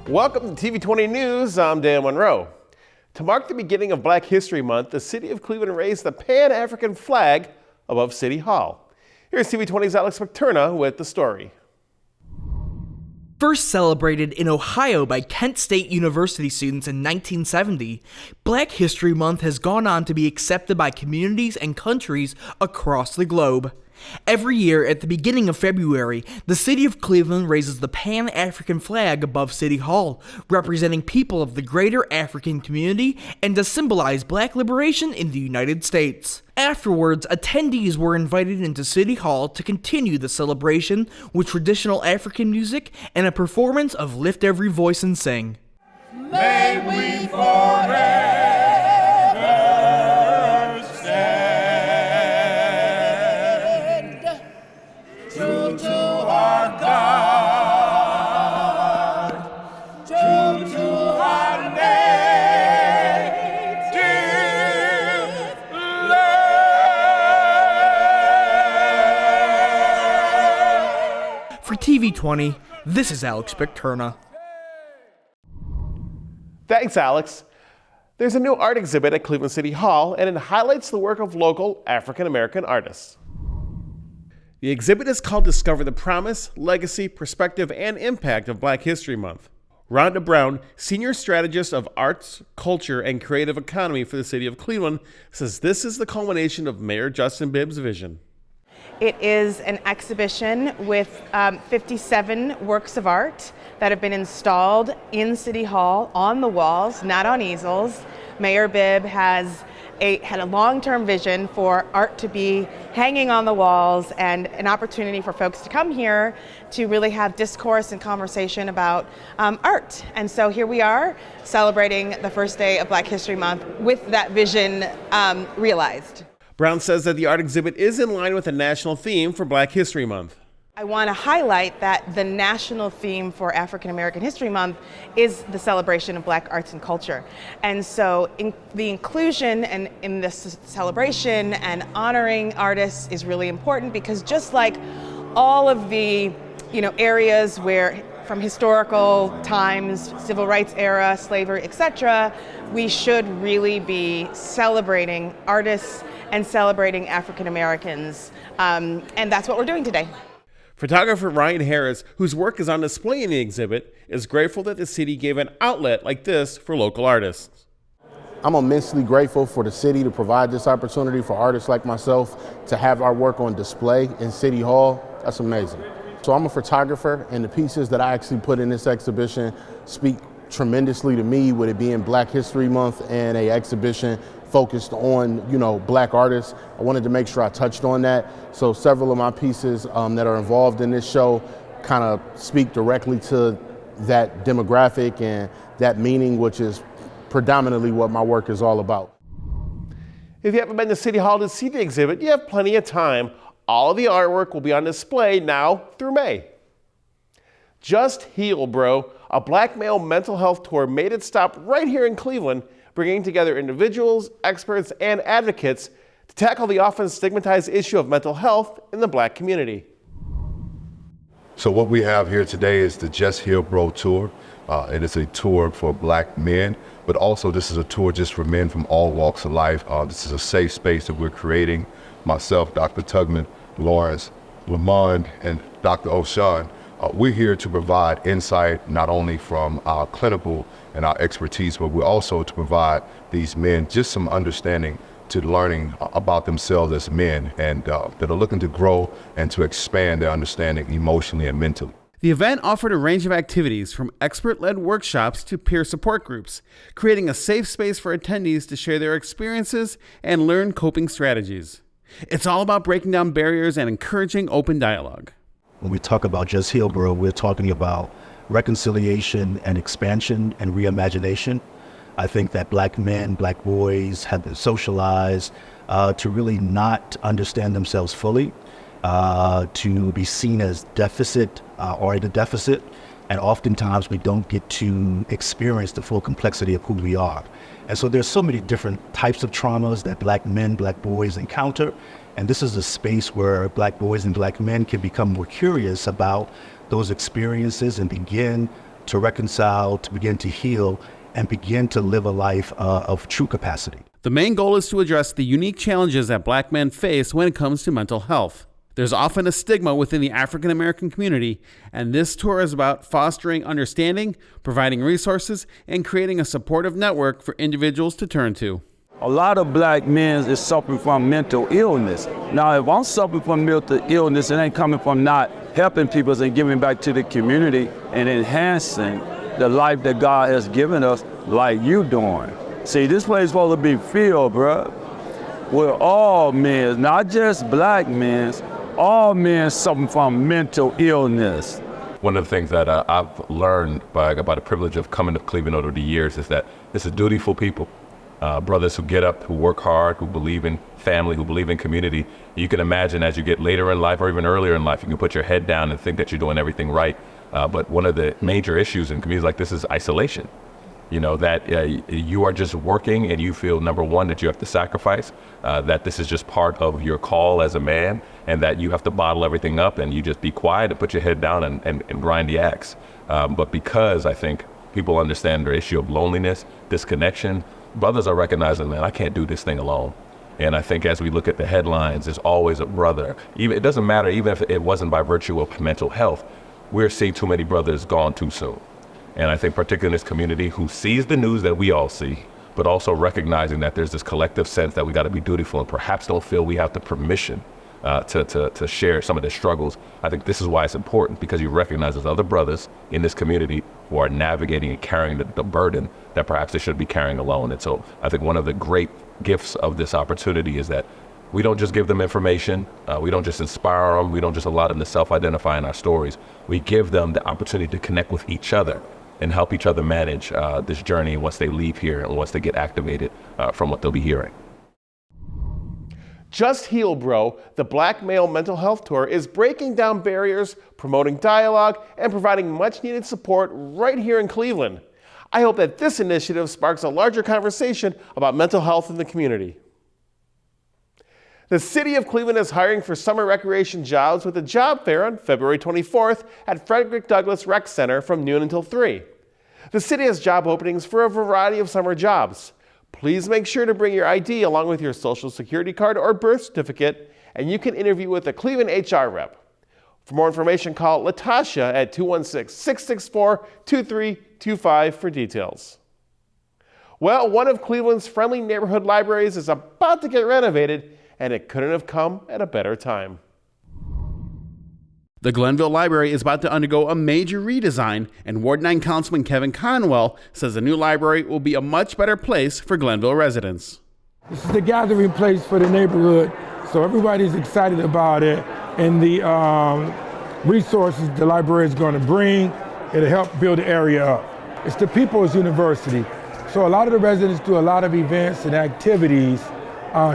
Welcome to TV20 News. I'm Dan Monroe. To mark the beginning of Black History Month, the city of Cleveland raised the Pan-African flag above City Hall. Here's TV20's Alex McTurna with the story. First celebrated in Ohio by Kent State University students in 1970, Black History Month has gone on to be accepted by communities and countries across the globe. Every year at the beginning of February, the city of Cleveland raises the Pan-African flag above City Hall, representing people of the greater African community and to symbolize Black liberation in the United States. Afterwards, attendees were invited into City Hall to continue the celebration with traditional African music and a performance of Lift Every Voice and Sing. May we forever true to our God, true to our native land. For TV20, this is Alex McTurna. Thanks, Alex. There's a new art exhibit at Cleveland City Hall, and it highlights the work of local African-American artists. The exhibit is called Discover the Promise, Legacy, Perspective, and Impact of Black History Month. Rhonda Brown, Senior Strategist of Arts, Culture, and Creative Economy for the City of Cleveland, says this is the culmination of Mayor Justin Bibb's vision. It is an exhibition with 57 works of art that have been installed in City Hall on the walls, not on easels. Mayor Bibb had a long-term vision for art to be hanging on the walls and an opportunity for folks to come here to really have discourse and conversation about art. And so here we are celebrating the first day of Black History Month with that vision realized. Brown says that the art exhibit is in line with the national theme for Black History Month. I want to highlight that the national theme for African American History Month is the celebration of Black arts and culture. And so the inclusion and in this celebration and honoring artists is really important, because just like all of the areas where from historical times, civil rights era, slavery, etc., we should really be celebrating artists and celebrating African Americans. And that's what we're doing today. Photographer Ryan Harris, whose work is on display in the exhibit, is grateful that the city gave an outlet like this for local artists. I'm immensely grateful for the city to provide this opportunity for artists like myself to have our work on display in City Hall. That's amazing. So I'm a photographer, and the pieces that I actually put in this exhibition speak tremendously to me, with it being Black History Month and an exhibition focused on, Black artists. I wanted to make sure I touched on that. So several of my pieces that are involved in this show kind of speak directly to that demographic and that meaning, which is predominantly what my work is all about. If you haven't been to City Hall to see the exhibit, you have plenty of time. All of the artwork will be on display now through May. Just Heal, Bro, a Black male mental health tour made its stop right here in Cleveland, bringing together individuals, experts, and advocates to tackle the often stigmatized issue of mental health in the Black community. So what we have here today is the Just Heal Bro tour. It is a tour for Black men, but also this is a tour just for men from all walks of life. This is a safe space that we're creating. Myself, Dr. Tugman, Lawrence, Lamond, and Dr. O'Shawn. We're here to provide insight not only from our clinical and our expertise, but we're also to provide these men just some understanding to learning about themselves as men, and that are looking to grow and to expand their understanding emotionally and mentally. The event offered a range of activities, from expert-led workshops to peer support groups, creating a safe space for attendees to share their experiences and learn coping strategies. It's all about breaking down barriers and encouraging open dialogue. When we talk about Just Heal, Bro, we're talking about reconciliation and expansion and reimagination. I think that Black men, Black boys have been socialized to really not understand themselves fully, to be seen as deficit or in a deficit, and oftentimes we don't get to experience the full complexity of who we are. And so there's so many different types of traumas that Black men, Black boys encounter, and this is a space where Black boys and Black men can become more curious about those experiences and begin to reconcile, to begin to heal, and begin to live a life of true capacity. The main goal is to address the unique challenges that Black men face when it comes to mental health. There's often a stigma within the African American community, and this tour is about fostering understanding, providing resources, and creating a supportive network for individuals to turn to. A lot of Black men is suffering from mental illness. Now, if I'm suffering from mental illness, it ain't coming from not helping people and giving back to the community and enhancing the life that God has given us, like you doing. See, this place is supposed to be filled, bro, with all men, not just Black men. All men suffering from mental illness. One of the things that I've learned by the privilege of coming to Cleveland over the years is that this is dutiful people, brothers who get up, who work hard, who believe in family, who believe in community. You can imagine as you get later in life or even earlier in life, you can put your head down and think that you're doing everything right. But one of the major issues in communities like this is isolation. You know, that you are just working and you feel, number one, that you have to sacrifice, that this is just part of your call as a man, and that you have to bottle everything up and you just be quiet and put your head down and grind the axe. But because I think people understand the issue of loneliness, disconnection, brothers are recognizing, man, I can't do this thing alone. And I think as we look at the headlines, there's always a brother. Even, it doesn't matter, even if it wasn't by virtue of mental health, we're seeing too many brothers gone too soon. And I think particularly in this community who sees the news that we all see, but also recognizing that there's this collective sense that we got to be dutiful and perhaps don't feel we have the permission to share some of their struggles. I think this is why it's important, because you recognize there's other brothers in this community who are navigating and carrying the burden that perhaps they should be carrying alone. And so I think one of the great gifts of this opportunity is that we don't just give them information, we don't just inspire them, we don't just allow them to self-identify in our stories. We give them the opportunity to connect with each other and help each other manage this journey once they leave here and once they get activated from what they'll be hearing. Just Heal Bro, the Black Male Mental Health Tour, is breaking down barriers, promoting dialogue, and providing much needed support right here in Cleveland. I hope that this initiative sparks a larger conversation about mental health in the community. The City of Cleveland is hiring for summer recreation jobs with a job fair on February 24th at Frederick Douglass Rec Center from noon until 3. The city has job openings for a variety of summer jobs. Please make sure to bring your ID along with your social security card or birth certificate, and you can interview with a Cleveland HR rep. For more information, call Latashia at 216-664-2325 for details. Well, one of Cleveland's friendly neighborhood libraries is about to get renovated, and it couldn't have come at a better time. The Glenville Library is about to undergo a major redesign, and Ward 9 Councilman Kevin Conwell says the new library will be a much better place for Glenville residents. This is the gathering place for the neighborhood, so everybody's excited about it, and the resources the library is going to bring, it'll help build the area up. It's the People's University, so a lot of the residents do a lot of events and activities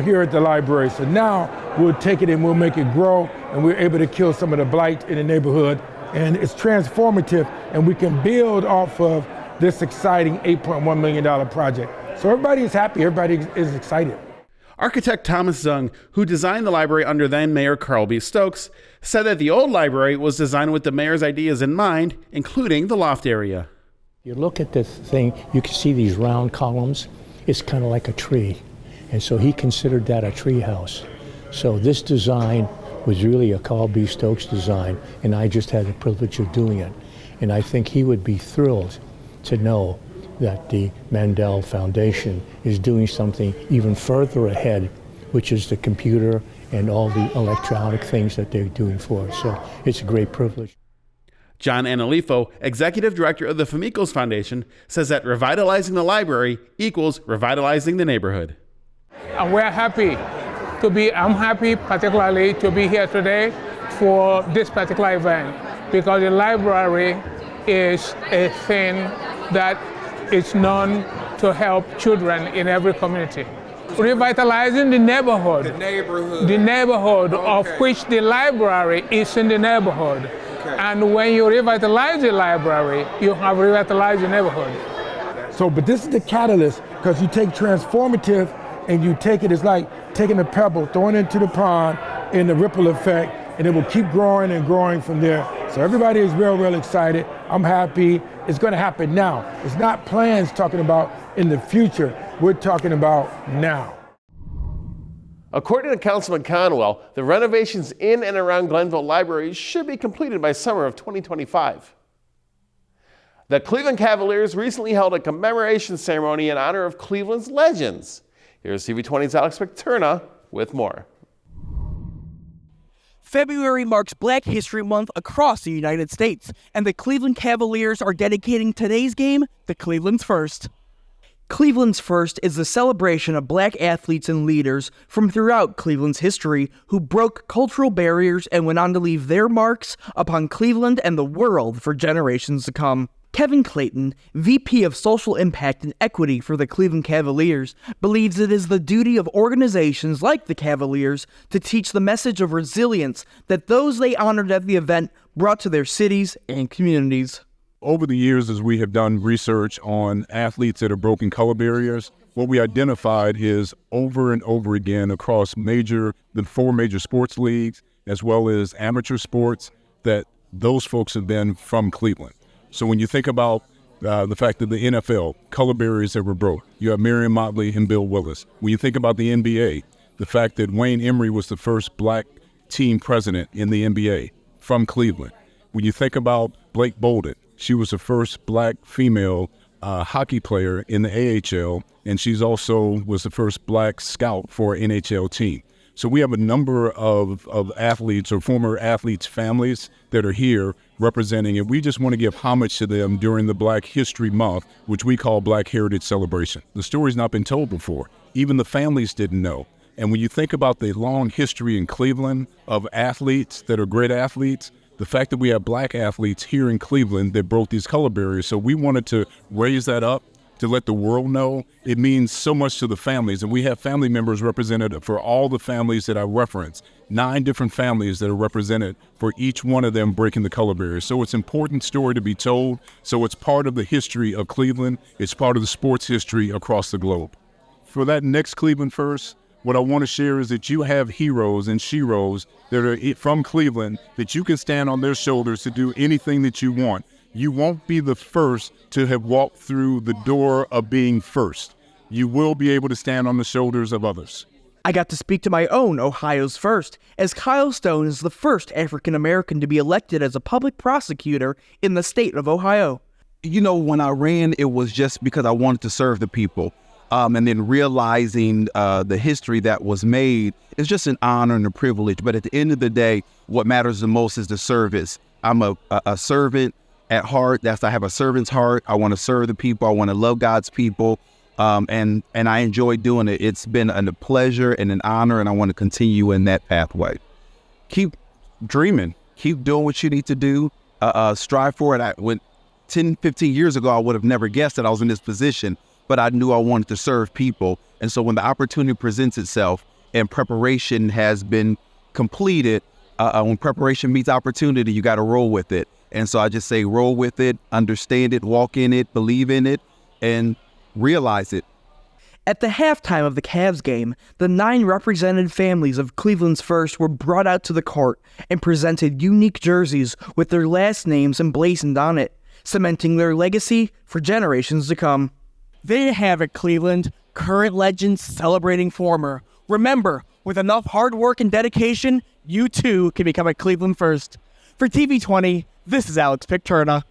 here at the library. So now we'll take it and we'll make it grow, and we're able to kill some of the blight in the neighborhood. And it's transformative, and we can build off of this exciting $8.1 million project. So everybody is happy, everybody is excited. Architect Thomas Zung, who designed the library under then Mayor Carl B. Stokes, said that the old library was designed with the mayor's ideas in mind, including the loft area. You look at this thing, you can see these round columns. It's kind of like a tree. And so he considered that a tree house. So this design was really a Carl B. Stokes design, and I just had the privilege of doing it. And I think he would be thrilled to know that the Mandel Foundation is doing something even further ahead, which is the computer and all the electronic things that they're doing for us. So it's a great privilege. John Analifo, executive director of the Famicos Foundation, says that revitalizing the library equals revitalizing the neighborhood. And we're happy to be, I'm happy particularly to be here today for this particular event, because the library is a thing that is known to help children in every community. Revitalizing the neighborhood. The neighborhood of which the library is in the neighborhood. Okay. And when you revitalize the library, you have revitalized the neighborhood. So, but this is the catalyst, because you take transformative and you take it, it's like taking a pebble, throwing it into the pond in the ripple effect, and it will keep growing and growing from there. So everybody is real excited. I'm happy. It's going to happen now. It's not plans talking about in the future. We're talking about now. According to Councilman Conwell, the renovations in and around Glenville Library should be completed by summer of 2025. The Cleveland Cavaliers recently held a commemoration ceremony in honor of Cleveland's legends. Here's TV20's Alex McTurna with more. February marks Black History Month across the United States, and the Cleveland Cavaliers are dedicating today's game to Cleveland's First. Cleveland's First is the celebration of Black athletes and leaders from throughout Cleveland's history who broke cultural barriers and went on to leave their marks upon Cleveland and the world for generations to come. Kevin Clayton, VP of Social Impact and Equity for the Cleveland Cavaliers, believes it is the duty of organizations like the Cavaliers to teach the message of resilience that those they honored at the event brought to their cities and communities. Over the years, as we have done research on athletes that have broken color barriers, what we identified is over and over again across the 4 major sports leagues, as well as amateur sports, that those folks have been from Cleveland. So when you think about the fact that the NFL, color barriers that were broke, you have Marion Motley and Bill Willis. When you think about the NBA, the fact that Wayne Emery was the first Black team president in the NBA from Cleveland. When you think about Blake Bolden, she was the first Black female hockey player in the AHL, and she's also was the first Black scout for an NHL team. So we have a number of athletes or former athletes' families that are here representing, and we just want to give homage to them during the Black History Month, which we call Black Heritage Celebration. The story's not been told before. Even the families didn't know. And when you think about the long history in Cleveland of athletes that are great athletes, the fact that we have Black athletes here in Cleveland that broke these color barriers, so we wanted to raise that up to let the world know. It means so much to the families, and we have family members represented for all the families that I referenced. 9 different families that are represented for each one of them breaking the color barrier. So it's an important story to be told. So it's part of the history of Cleveland. It's part of the sports history across the globe. For that next Cleveland First, what I want to share is that you have heroes and sheroes that are from Cleveland that you can stand on their shoulders to do anything that you want. You won't be the first to have walked through the door of being first. You will be able to stand on the shoulders of others. I got to speak to my own Ohio's First, as Kyle Stone is the first African American to be elected as a public prosecutor in the state of Ohio. You know, when I ran, it was just because I wanted to serve the people. And then realizing the history that was made is just an honor and a privilege. But at the end of the day, what matters the most is the service. I'm a servant at heart. I have a servant's heart. I want to serve the people. I want to love God's people. And I enjoy doing it. It's been a pleasure and an honor, and I want to continue in that pathway. Keep dreaming. Keep doing what you need to do. Strive for it. 10, 15 years ago, I would have never guessed that I was in this position, but I knew I wanted to serve people. And so when the opportunity presents itself and preparation has been completed, when preparation meets opportunity, you got to roll with it. And so I just say roll with it, understand it, walk in it, believe in it, and realize it. At the halftime of the Cavs game, the 9 represented families of Cleveland's First were brought out to the court and presented unique jerseys with their last names emblazoned on it, cementing their legacy for generations to come. There you have it, Cleveland. Current legends celebrating former. Remember, with enough hard work and dedication, you too can become a Cleveland First. For TV20, this is Alex Picturna.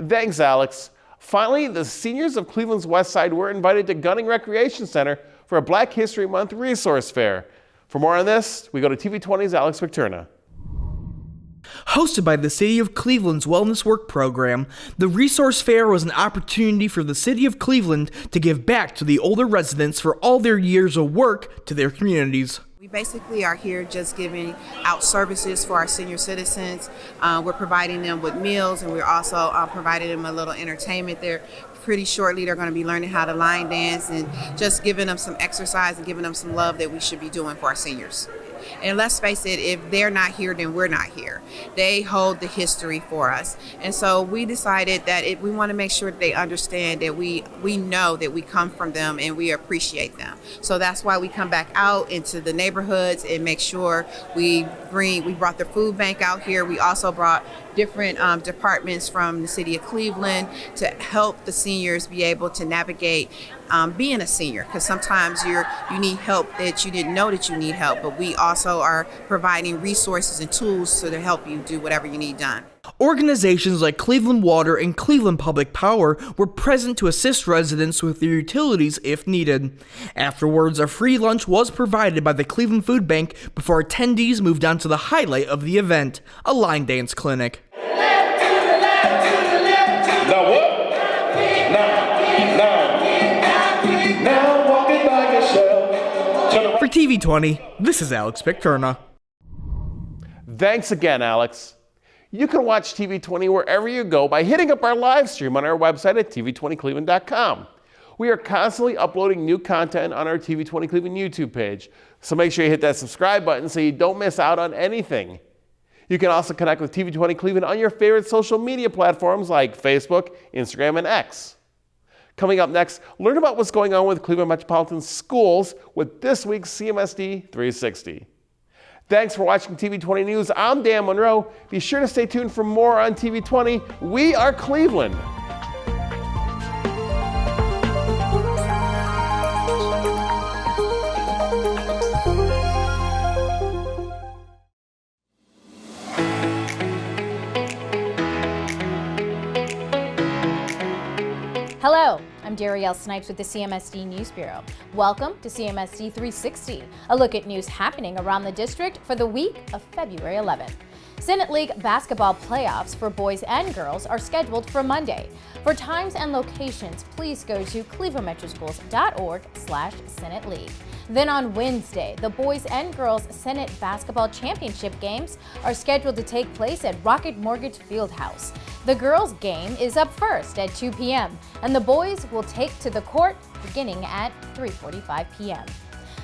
Thanks, Alex. Finally, the seniors of Cleveland's West Side were invited to Gunning Recreation Center for a Black History Month resource fair. For more on this, we go to TV20's Alex McTurna. Hosted by the City of Cleveland's Wellness Work Program, the Resource Fair was an opportunity for the City of Cleveland to give back to the older residents for all their years of work to their communities. We basically are here just giving out services for our senior citizens. We're providing them with meals, and we're also providing them a little entertainment. Pretty shortly they're going to be learning how to line dance and just giving them some exercise and giving them some love that we should be doing for our seniors. And let's face it, if they're not here, then we're not here. They hold the history for us. And so we decided that we want to make sure that they understand that we know that we come from them and we appreciate them. So that's why we come back out into the neighborhoods and make sure we brought the food bank out here. We also brought different departments from the city of Cleveland to help the seniors be able to navigate being a senior, because sometimes you need help that you didn't know that you need help, but we also are providing resources and tools to help you do whatever you need done. Organizations like Cleveland Water and Cleveland Public Power were present to assist residents with their utilities if needed. Afterwards, a free lunch was provided by the Cleveland Food Bank before attendees moved on to the highlight of the event, a line dance clinic. Now what? Now walk it by yourself. For TV20, this is Alex Picturna. Thanks again, Alex. You can watch TV20 wherever you go by hitting up our live stream on our website at tv20cleveland.com. We are constantly uploading new content on our TV20 Cleveland YouTube page, so make sure you hit that subscribe button so you don't miss out on anything. You can also connect with TV20 Cleveland on your favorite social media platforms like Facebook, Instagram, and X. Coming up next, learn about what's going on with Cleveland Metropolitan Schools with this week's CMSD 360. Thanks for watching TV20 News. I'm Dan Monroe. Be sure to stay tuned for more on TV20. We are Cleveland. Hello, I'm Darielle Snipes with the CMSD News Bureau. Welcome to CMSD 360, a look at news happening around the district for the week of February 11th. Senate League basketball playoffs for boys and girls are scheduled for Monday. For times and locations, please go to clevelandmetroschools.org/Senate League. Then on Wednesday, the boys and girls Senate basketball championship games are scheduled to take place at Rocket Mortgage Fieldhouse. The girls' game is up first at 2 p.m. and the boys will take to the court beginning at 3:45 p.m.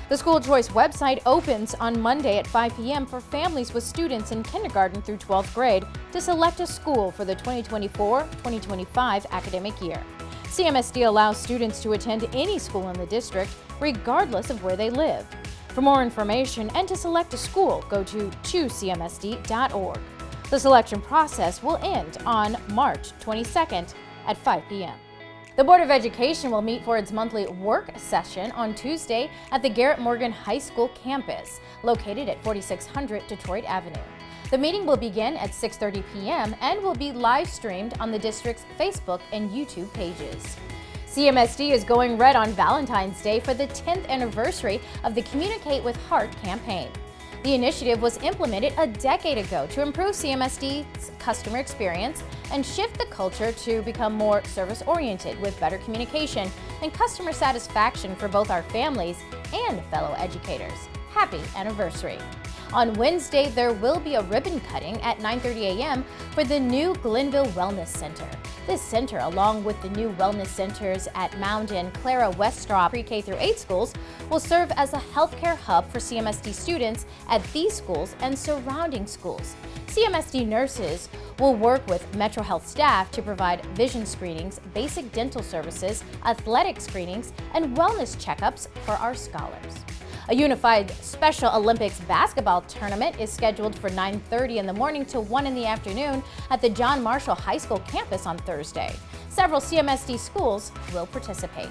The school choice website opens on Monday at 5 p.m. for families with students in kindergarten through 12th grade to select a school for the 2024-2025 academic year. CMSD allows students to attend any school in the district, regardless of where they live. For more information and to select a school, go to choosecmsd.org. The selection process will end on March 22nd at 5 p.m. The Board of Education will meet for its monthly work session on Tuesday at the Garrett Morgan High School campus, located at 4600 Detroit Avenue. The meeting will begin at 6:30 p.m. and will be live streamed on the district's Facebook and YouTube pages. CMSD is going red on Valentine's Day for the 10th anniversary of the Communicate with Heart campaign. The initiative was implemented a decade ago to improve CMSD's customer experience and shift the culture to become more service-oriented with better communication and customer satisfaction for both our families and fellow educators. Happy anniversary! On Wednesday, there will be a ribbon cutting at 9:30 a.m. for the new Glenville Wellness Center. This center, along with the new wellness centers at Mound and Clara Westraw pre-K through 8 schools, will serve as a healthcare hub for CMSD students at these schools and surrounding schools. CMSD nurses will work with Metro Health staff to provide vision screenings, basic dental services, athletic screenings, and wellness checkups for our scholars. A unified Special Olympics basketball tournament is scheduled for 9:30 in the morning to 1 in the afternoon at the John Marshall High School campus on Thursday. Several CMSD schools will participate.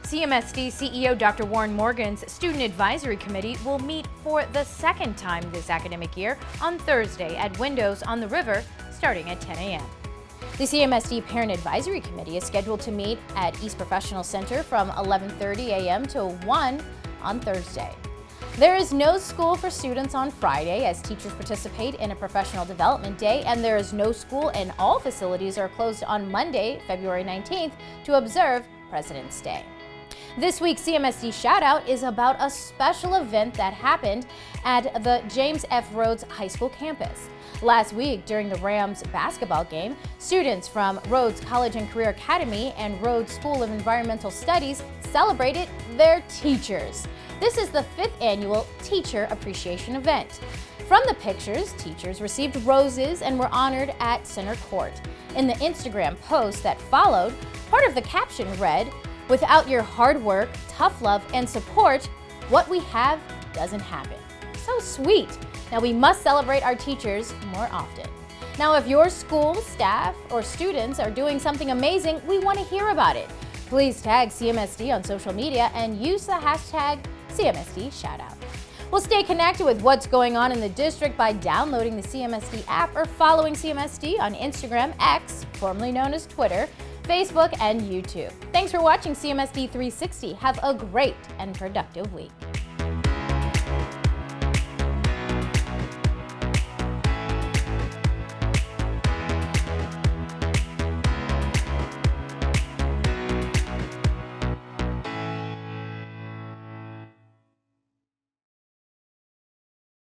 CMSD CEO Dr. Warren Morgan's Student Advisory Committee will meet for the second time this academic year on Thursday at Windows on the River starting at 10 a.m. The CMSD Parent Advisory Committee is scheduled to meet at East Professional Center from 11:30 a.m. to 1 on Thursday. There is no school for students on Friday as teachers participate in a professional development day, and there is no school and all facilities are closed on Monday, February 19th to observe President's Day. This week's CMSD Shoutout is about a special event that happened at the James F. Rhodes High School campus. Last week, during the Rams basketball game, students from Rhodes College and Career Academy and Rhodes School of Environmental Studies celebrated their teachers. This is the 5th annual Teacher Appreciation event. From the pictures, teachers received roses and were honored at Center Court. In the Instagram post that followed, part of the caption read, "Without your hard work, tough love, and support, what we have doesn't happen." So sweet. Now we must celebrate our teachers more often. Now if your school, staff, or students are doing something amazing, we want to hear about it. Please tag CMSD on social media and use the hashtag CMSD Shoutout. We'll stay connected with what's going on in the district by downloading the CMSD app or following CMSD on Instagram, X, formerly known as Twitter, Facebook, and YouTube. Thanks for watching CMSD 360. Have a great and productive week.